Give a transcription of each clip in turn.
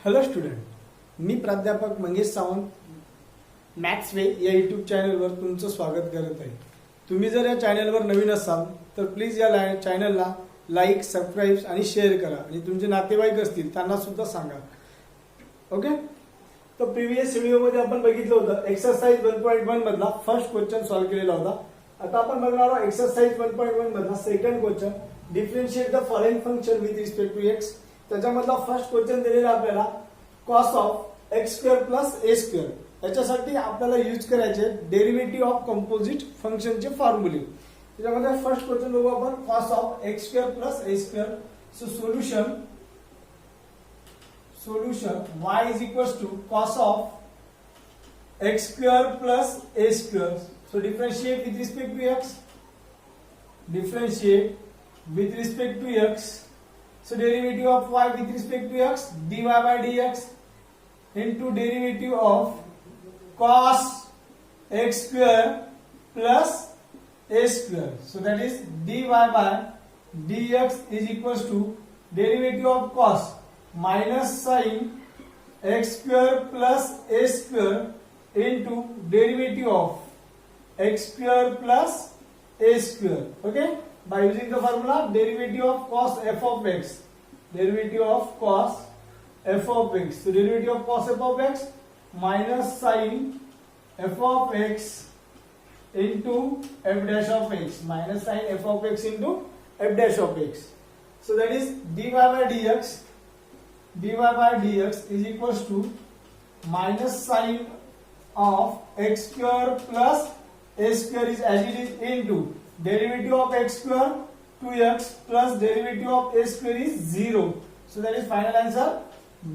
Hello student, मी प्राध्यापक Mangesh Sawant maths वे या YouTube चॅनलवर तुमचं स्वागत करत आहे. तुम्ही जर या चॅनलवर नवीन असाल तर प्लीज या चॅनलला लाईक, सबस्क्राईब आणि शेअर करा आणि तुमचे नातेवाईक असतील त्यांना सुद्धा सांगा. ओके. तर प्रिव्हियस व्हिडिओमध्ये आपण बघितलं होतं एक्सरसाइज 1.1 मधला फर्स्ट क्वेश्चन सॉल्व्ह केलेला होता. आता आपण बघणार आहोत एक्सरसाइज 1.1 मधला second question, differentiate the following function with respect to x. त्याच्यामधला फर्स्ट क्वेश्चन दिलेला आपल्याला cos of x square plus a square. याच्यासाठी आपल्याला यूज करायचे डेरिव्हेटिव्ह ऑफ कंपोजिट फंक्शनचे फॉर्म्युले. त्याच्यामध्ये फर्स्ट क्वेश्चन बघू आपण, cos of x square plus a square. So solution y is equals to cos of x square plus a square. So differentiate with respect to x. Differentiate with respect to x. So derivative of y with respect to x, dy by dx into derivative of cos x square plus a square. So that is dy by dx is equals to derivative of cos minus sin x square plus a square into derivative of x square plus a square. Okay, by using the formula derivative of cos f of x, derivative of cos f of x. So derivative of cos f of x minus sin f of x into f dash of x, minus sin f of x into f dash of x. So that is dy by dx is equals to minus sin of x square plus a square is as it is into derivative of x square 2x plus derivative of a square is 0. So that is final answer.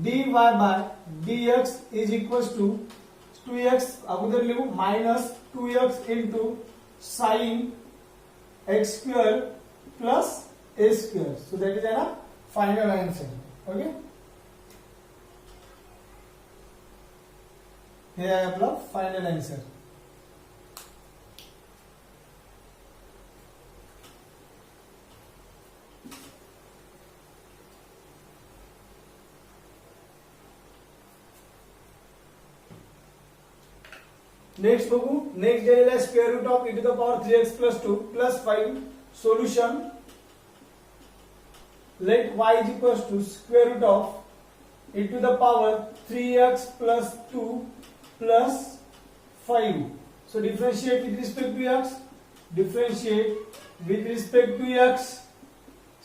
dy by dx is equals to 2x अगोदर लिहू minus 2x into sin x square plus a square. So that is our final answer. Okay. हे आहे आपला final answer. Next बघू. Next दिलेला आहे square root of e to the power 3x plus 2 plus 5. Solution let y is equal to square root of e to the power 3x plus 2 plus 5. So differentiate with respect to x. Differentiate with respect to x.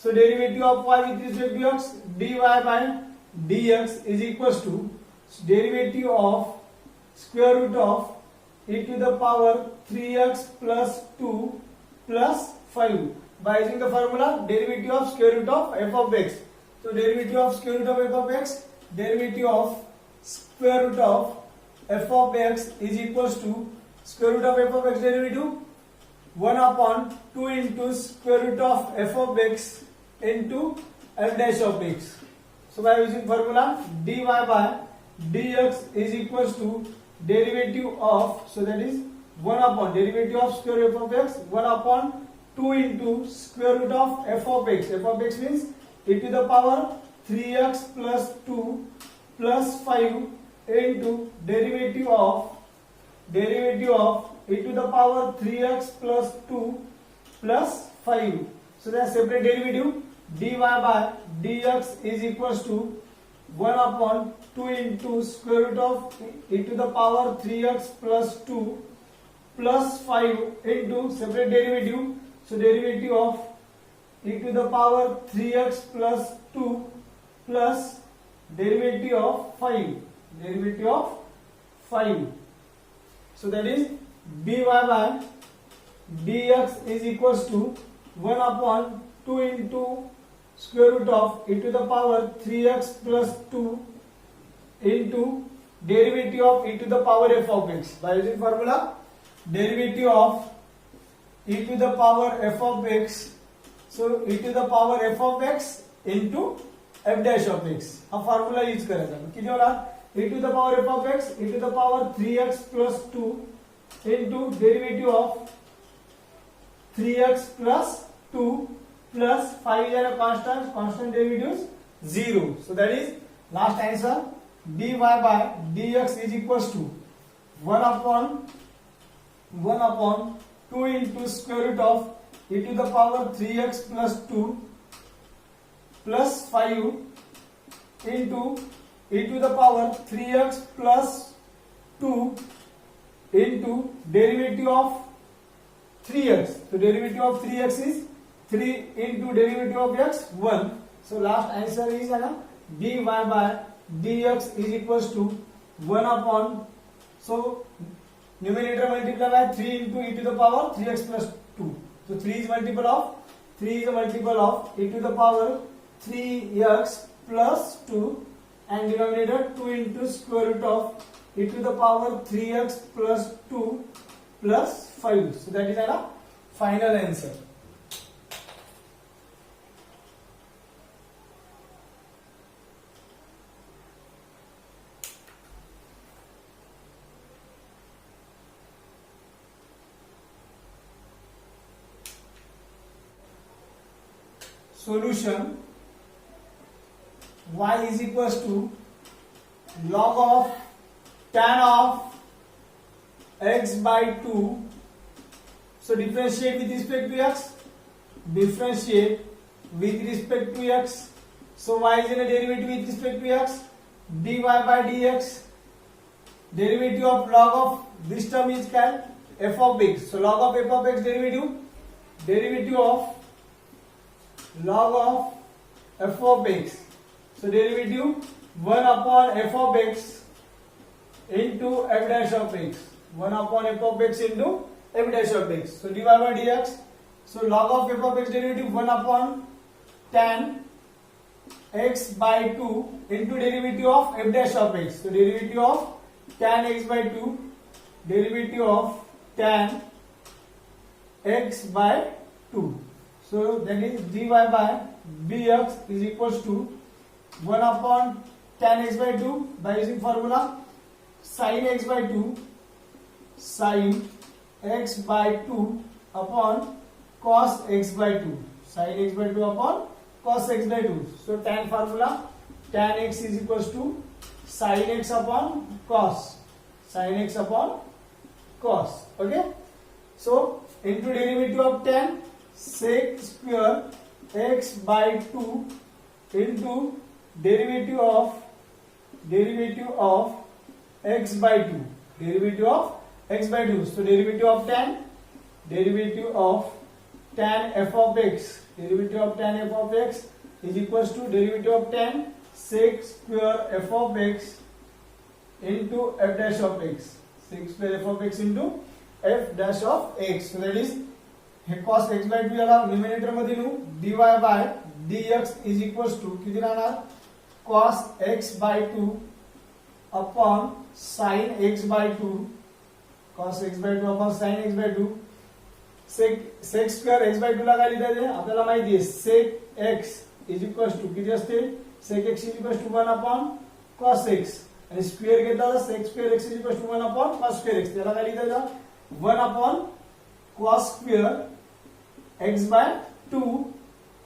So derivative of y with respect to x, dy by dx is equals to derivative of square root of e to the power 3x plus 2 plus 5. By using the formula derivative of square root of f of x. So derivative of square root of f of x, derivative of square root of f of x is equals to square root of f of x derivative 1 upon 2 into square root of f of x into f dash of x. So by using formula dy by dx is equals to derivative of, so that is 1 upon derivative of square root of x 1 upon 2 into square root of f of x. F of x means e to the power 3x plus 2 plus 5 into derivative of e to the power 3x plus 2 plus 5. So that separate derivative dy by dx is equals to 1 upon 2 into square root of e to the power 3x plus 2 plus 5 into separate derivative. So derivative of e to the power 3x plus 2 plus derivative of 5. Derivative of 5. So that is dy by dx is equals to 1 upon 2 into square root of e to the power 3x plus 2 into derivative of e to the power f of x. By using formula derivative of e to the power f of x. So e to the power f of x into f dash of x. हा formula use करायचा. किती होणार? e to the power f of x e to the power 3x plus 2 into derivative of 3x plus 2 plus 5 is a constant derivatives 0. So that is Last answer, dy by dx is equals to 1 upon 2 into square root of e to the power 3x plus 2 plus 5 into e to the power 3x plus 2 into derivative of 3x. So derivative of 3x is 3 into derivative of x 1. So last answer is dy by dx is equals to 1 upon, so numerator multiply by 3 into e to the power 3x plus 2. So 3 is a multiple of e to the power 3x plus 2 and denominator 2 into square root of e to the power 3x plus 2 plus 5. So that is our final answer. Solution, y is equals to log of tan of x by 2. So differentiate with respect to x. Differentiate with respect to x. So y is in a derivative with respect to x. dy by dx. Derivative of log of this term is called f of x. So log of f of x derivative. Derivative of log of f of x. So derivative 1 upon f of x into f dash of x. 1 upon f of x into f dash of x. So dy by dx. So log of f of x derivative 1 upon tan x by 2 into derivative of f dash of x. So derivative of tan x by 2, derivative of tan x by 2. So that is dy by dx is equals to 1 upon tan x by 2 by using formula sin x by 2 sin x by 2 upon cos x by 2, sin x by 2 upon cos x by 2. So tan formula, tan x is equals to sin x upon cos, sin x upon cos. Okay, so into derivative of tan sec square x by 2 into derivative of x by 2, derivative of x by 2. So derivative of tan f of x, derivative of tan f of x is equals to derivative of tan sec square f of x into f dash of x, sec square f of x into f dash of x. So that is cos x by 2 याला numerator मध्ये नेऊ, dy by dx is equals to किती राहणार cos x by 2 upon sin x by 2, cos x by 2 upon sin x by 2. sec square x by 2 ला काय लिहायचे आपल्याला माहिती आहे sec x is equals to किती असते sec x is equals to 1 upon cos x आणि square घेतला तर sec square x is equals to 1 upon cos square x. त्याला काय लिहायचं 1 upon cos square x by 2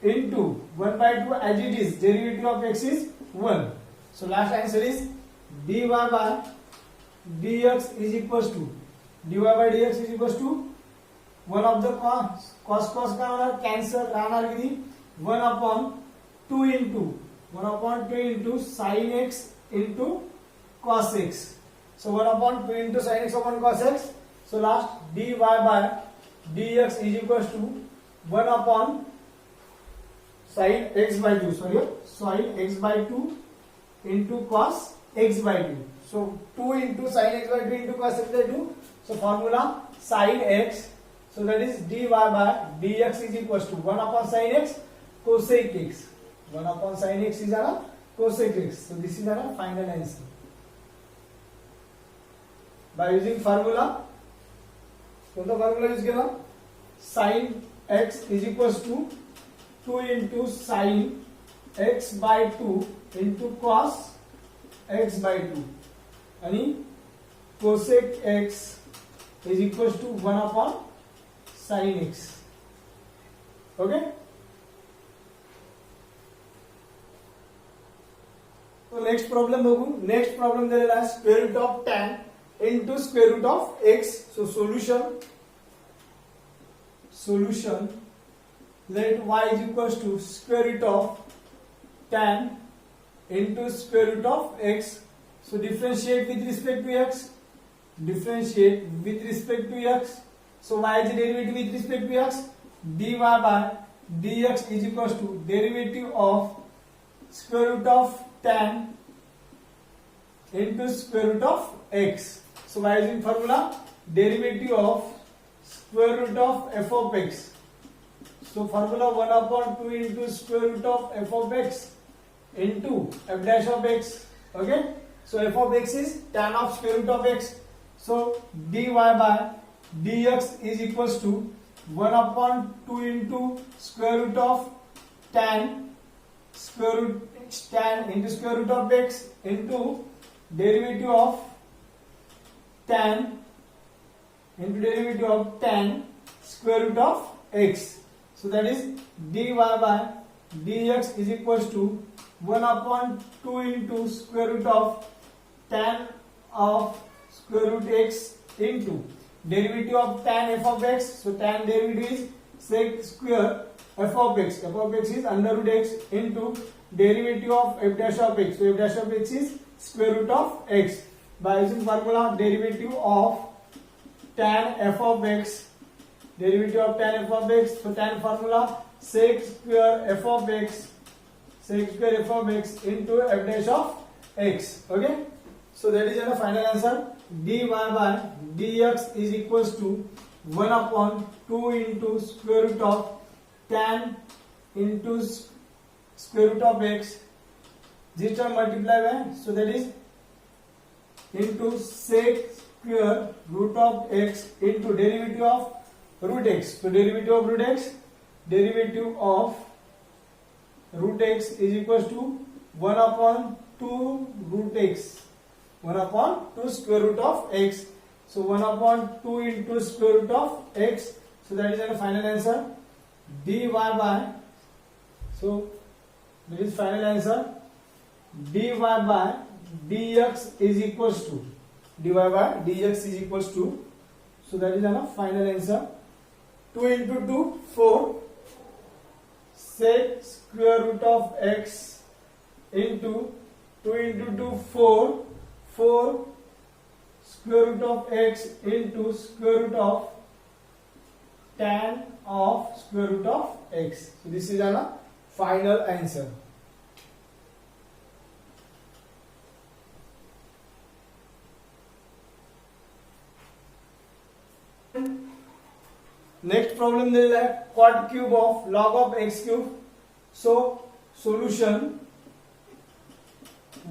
into 1 by 2 as it is, derivative of x is 1. So last answer is dy by dx is equals to, dy by dx is equals to 1 of the cos काय होणार cancel राहणार किती 1 upon 2 into sin x into cos x. So 1 upon 2 into sin x upon cos x. So last dy by dx is equals to 1 upon sin x by 2, sin x by 2 into cos x by 2. So 2 into sin x by 2 into cos x by 2. So formula sin x. So that is dy by dx is equals to 1 upon sin x cosec x. 1 upon sin x is our cosec x. So this is our final answer. By using formula, कोणता formula use केला sin x is equals to 2 into sin x by 2 into cos x by 2 आणि cosec x is equals to 1 upon sin x. Okay, so next problem बघू. Next problem दिलेला आहे square root of tan into square root of x. So solution let y is equals to square root of tan into square root of x. So differentiate with respect to x. Differentiate with respect to x. So y is derivative with respect to x. dy by dx is equals to derivative of square root of tan into square root of x. So by using formula derivative of square root of f of x. So formula 1 upon 2 into square root of f of x into f dash of x. Okay. So f of x is tan of square root of x. So dy by dx is equals to 1 upon 2 into square root of tan into square root of x into derivative of tan square root of x. So that is dy by dx is equals to 1 upon 2 into square root of tan of square root x into derivative of tan f of x. So tan derivative is sec square f of x. F of x is under root x into derivative of f dash of x. So f dash of x is square root of x. By using formula derivative of tan f of x, derivative of tan f of x. So tan formula sec square f of x into f dash of x. Okay. So that is the final answer. dy by dx is equals to 1 upon 2 into square root of tan into square root of x. This term multiply by, so that is into sec square root of x into derivative of root x. So derivative of root x is equals to 1 upon 2 root x. 1 upon 2 square root of x. So 1 upon 2 into square root of x. So that is the final answer. dy by, so that is final answer. dy by dx is equals to, so that is the final answer. 2 into 2 4 sec square root of x into 2 into 2 4 square root of x into square root of tan of square root of x. So this is our final answer. Next problem दिलेला आहे quad cube of log of x cube. So solution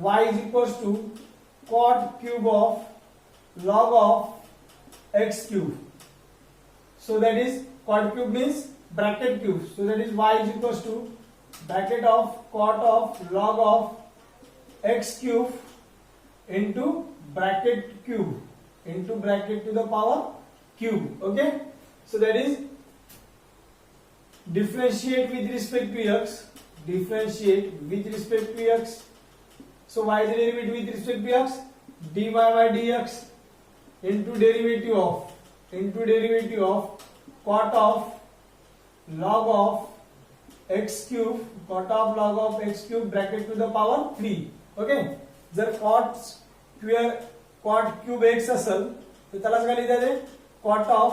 y is equals to quad cube of log of x cube. So that is quad cube means bracket cube. So that is y is equals to bracket of quad of log of x cube into bracket to the power cube. Okay. So that is differentiate with respect to x. So y is the derivative with respect to x. dy by dx into derivative of cot of log of x cube bracket to the power 3. Okay. जर cot cube x असेल तर त्याला काय लिहिता येते cot of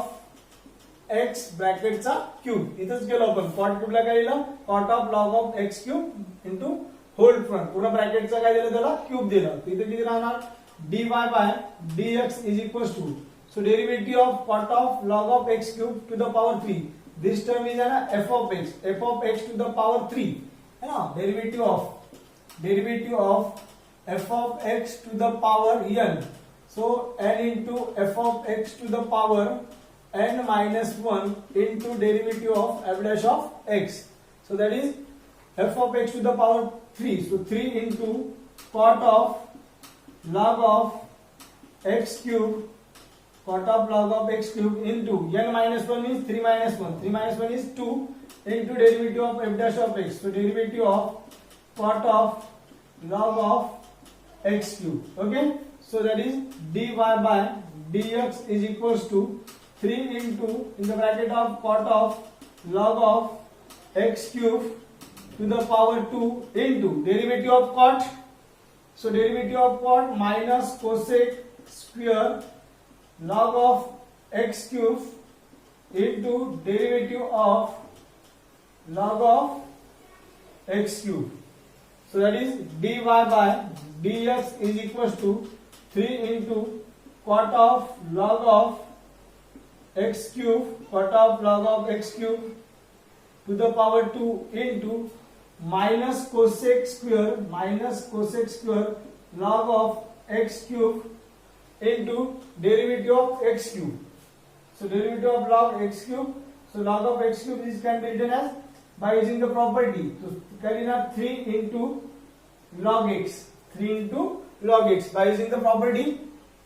x bracket चा cube. इथंच गेलो आपण कॉट क्यूबला काय लिहिलं cot of log of x cube into whole front पूर्ण ब्रॅकेटचा काय दिलं त्याला क्यूब दिलं. इथे किती राहणार dy by dx is equals to, so derivative of cot of log of x cube to the power 3. This term is f of x to the power 3 है ना. derivative of f of x to the power n. So n into f of x to the power n minus 1 into derivative of f dash of x. So that is f of x to the power 3. So 3 into cot of log of x cube, cot of log of x cube into n minus 1 is 3 minus 1. 3 minus 1 is 2 into derivative of f dash of x. So derivative of cot of log of x cube. Okay, so that is dy by dx is equals to 3 into in the bracket of cot of log of x cube to the power 2 into derivative of cot. So derivative of cot minus cosec square log of x cube into derivative of log of x cube. So that is dy by dx is equals to 3 into cot of log of x cube, cot of log of x cube to the power 2 into minus cosec square log of x cube into derivative of x cube. So derivative of log x cube, so log of x cube is can be written as by using the property. So carrying out 3 into log x, 3 into log x by using the property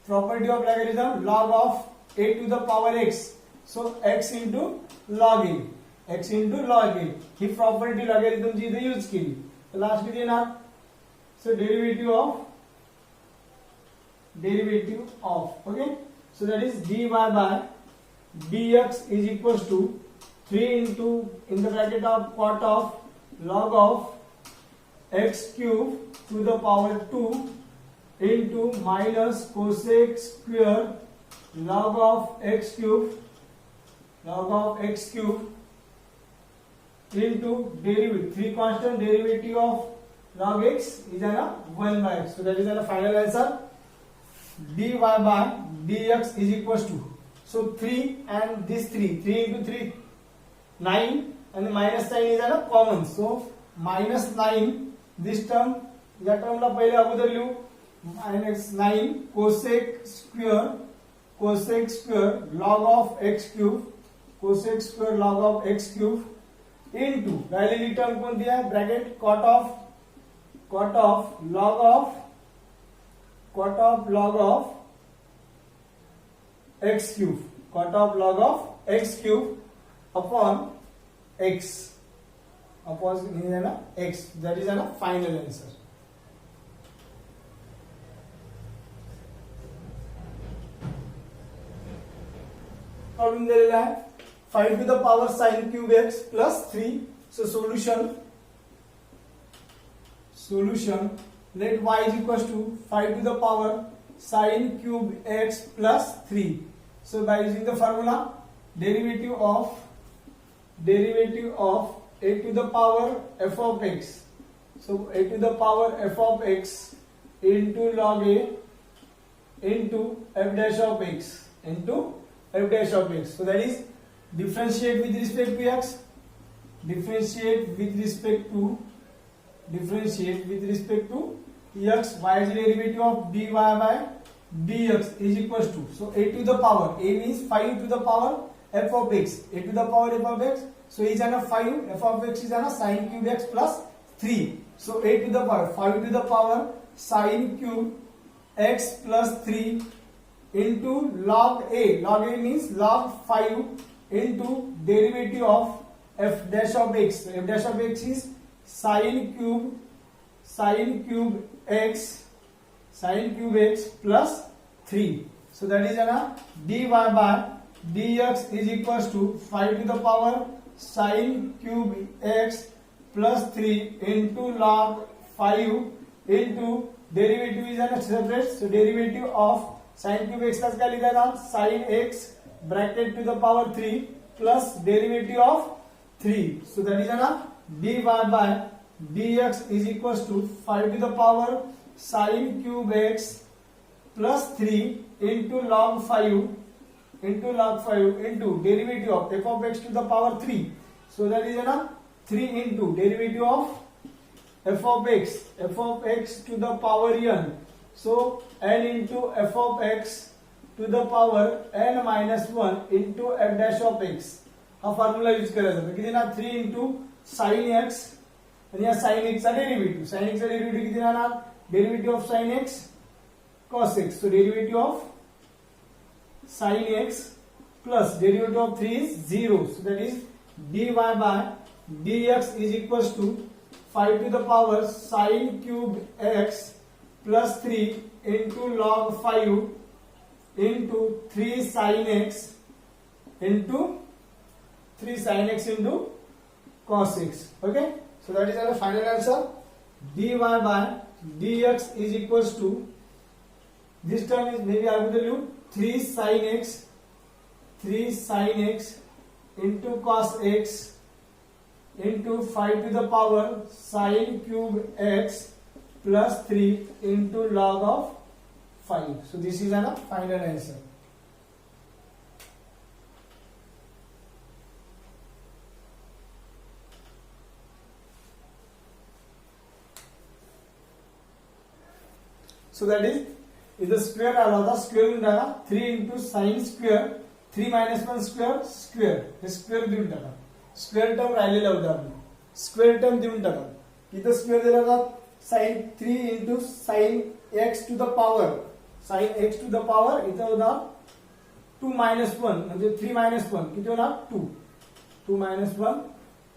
of logarithm log of a to the power x. So x into log a, x into log a he property logarithm जी इधर use की. तो last में देना, so derivative of okay, so that is dy by dx is equals to 3 into in the bracket of cot of log of x cube to the power 2 into minus cosec square log of x cube into derivative 3 constant derivative of log x is an 1 by x. So that is the final answer. dy by dx is equals to, so 3 and this 3 into 3 9 and the minus sign is a common, so minus 9 this term या term ला पहिले अगोदर लिहू minus 9 cosec square log of x cube into राहिलेली term कोणती आहे bracket cot of log of x cube upon x that is a final answer. Problem दिलेला आहे 5 to the power sin cube x plus 3. So solution let y is equals to 5 to the power sin cube x plus 3. So by using the formula derivative of a to the power f of x, so a to the power f of x into log a into f dash of x. So that is differentiate with respect to x, differentiate with respect to x, y is derivative of dy by dx is equals to, so a to the power, a means 5 to the power f of x, a to the power f of x, so is an 5, f of x is an sin cube x plus 3. So a to the power 5 to the power sin cube x plus 3 into log a means log 5 into derivative of f dash of x. So f dash of x is sin cube x plus 3. So that is dy by dx is equals to 5 to the power sin cube x plus 3 into log 5 into derivative is a separate, so derivative of sin cube x का लिखा था sin x bracket to the power 3 plus derivative of 3. So that is dy by dx is equals to 5 to the power sin cube x plus 3 into log 5 into derivative of f of x to the power 3. So that is 3 into derivative of f of x to the power n. So n into f of x to the power n minus 1 into f dash of x. हा formula use करायचा तर किती ना 3 into sin x आणि या sin x चा derivative, sin x चा derivative किती राहणार derivative of sin x cos x. So derivative of sin x plus derivative of 3 is 0. So that is dy by dx is equals to 5 to the power sin cube x plus 3 into log 5 into 3 sin x into 3 sin x into cos x. Okay, so that is our final answer. dy by dx is equals to, this term is maybe I will tell you 3 sin x into cos x into 5 to the power sin cube x plus 3 into log of 5. So this is our final answer. So that is the square आला square टाका 3 into sin square 3 minus 1 square हे square देऊन टाका. Square term राहिलेला होता आपण square term देऊन टाका. इथं स्क्वेअर दिला का sin 3 into sin x to the power sin x to the power इथं होता 2 minus 1 म्हणजे 3 minus 1 किती होणार 2 minus 1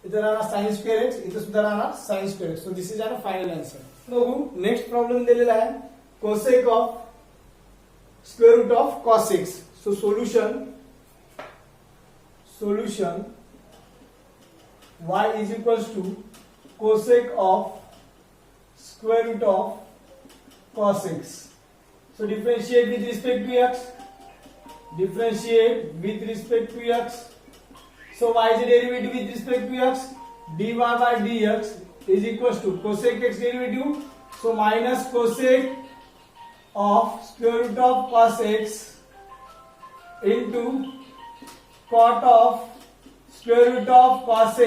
इथं राहणार sin square x इथं सुद्धा राहणार sin square x. So this is our final answer. बघू नेक्स्ट प्रॉब्लेम दिलेला आहे cosec of square root of cos x. So solution y is equals to cosec of square root of cos x. So differentiate with respect to x. So y is a derivative with respect to x. dy by dx is equals to cosec x derivative. So minus cosec of square root of cos x into cot of square root of cos x